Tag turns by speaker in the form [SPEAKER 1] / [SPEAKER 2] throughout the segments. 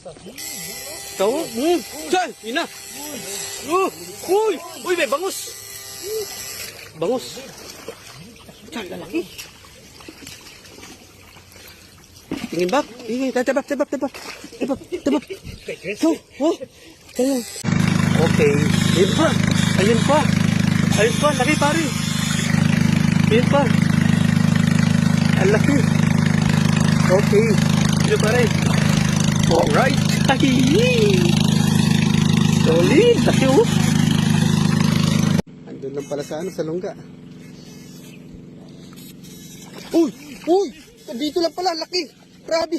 [SPEAKER 1] Tawo? Diyan! Yun na! Uy! Uy, may bangus! Bangus! Diyan, lalaki! Tingin ba? Tabap! So, oh! Kaya. Okay. Ayun pa! Ayun pa! Ayun pa! Laki pare! Ayun pa! Ang laki! Okay. Ayun pare! Alright! Solid! Laki oh! Andun lang pala sa lungga. Uy! Uy! Dito lang pala, laki! Grabe!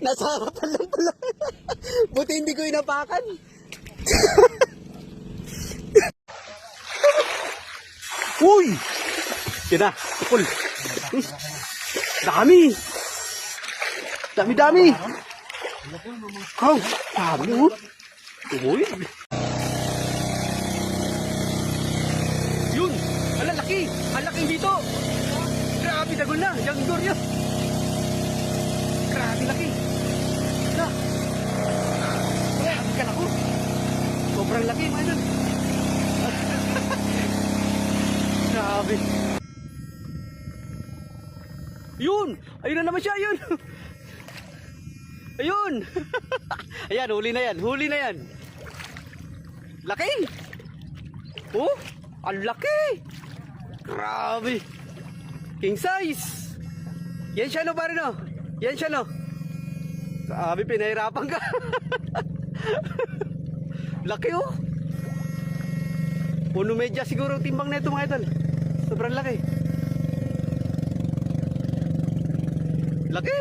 [SPEAKER 1] Nasa harapan lang pala. Buti hindi ko inapakan. Uy! Yan na, tukol. Dami! Dami! Oh, dami oh. Uy! Yun! Ala, laki! Ang laki dito! Grabe, dagol na! Jangdor niya! Grabe, laki! Na! Grabe ka na ko! Sobrang laki, mga idol! Grabe! Yun! Ayun na naman siya! Ayun! Ayun! Ayan, huli na yan! Laki! Oh! Ang laki! Grabe! King size! Yan siya no, pare no? Yan siya no? Grabe, pinahirapan ka! Laki oh! Puno medya siguro timbang na ito mga idol. Sobrang laki. Laki!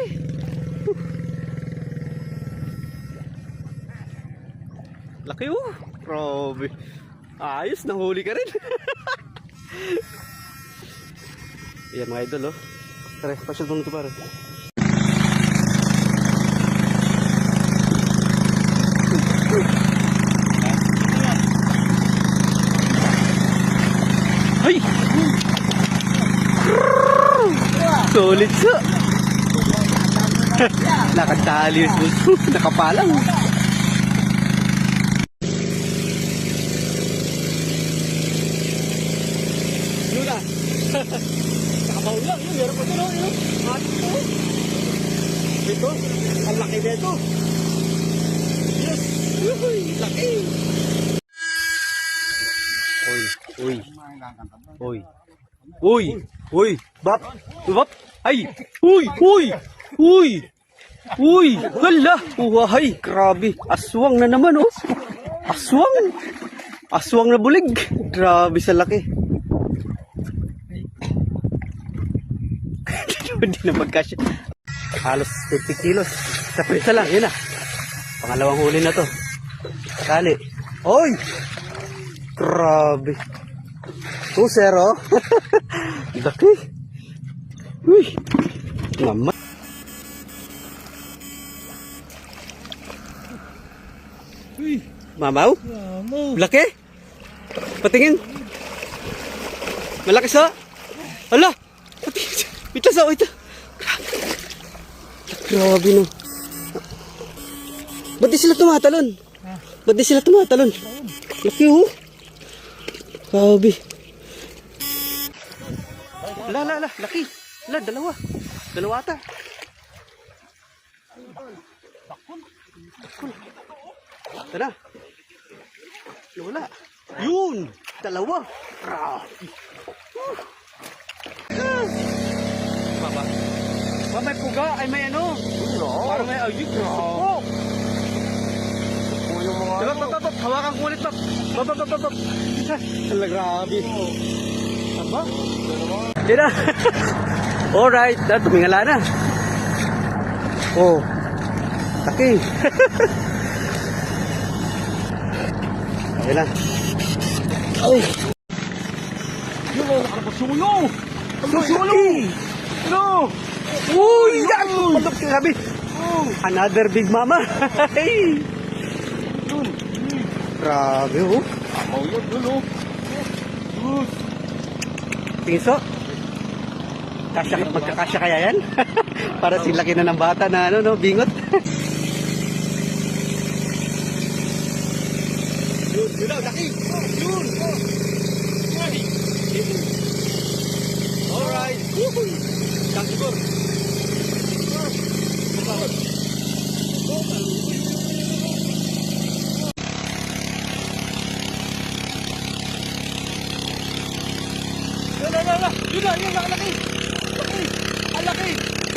[SPEAKER 1] Laki oh! Grabe! Ayos, nahuli ka rin! Ayan mga idol oh. Tara, pasyal mo nito pare. Ay! Solid sa! Nakatali yung puso. Nakapalang. Yun na. Nakabaw lang. Yun, meron pa ito no. Ito. Ang laki na ito. Yes. Laki. Uy. Bap. Ay. Uy. Hala. Uwahay. Grabe. Aswang na naman oh. Aswang na bulig. Grabe sa laki. Hindi na magkasya. Halos 50 kilos. Sa presa lang. Yun na. Pangalawang huli na to. Kali. Oy. Grabe. Zero. Laki. Uy. Naman. Mamaw? Laki? Patingin. Malaki sa? Hala. Patingin. Ito sa ito. Grabe no. Ba't di sila tumatalon? Laki oh. Grabe. La, laki. La, dalawa ata. Tara. Wala. Yun, dalawa. Grabe. Baba. May puga, ay may ano. Parang may ayun. Grabe. Bab. Hawakan ko ulit, Bab. Bab. Hala, grabe. Aba? Yan na. Alright. Tumingala na. Oh. Laki. Ayan na. Oh. Yung nakapasulo. Susulo. Ano? Uy! Yan! Palok ka gabi. Another big mama. Hey! Grabe oh. Oh, yun, dulo. Piso? Magkakasya kaya yan? Para silaki na ng bata na ano, no, bingot. Yun na, laki. Yun. Alright. Isang siguro. Yun na, yun na, yun na, laki. Laki. Ang laki.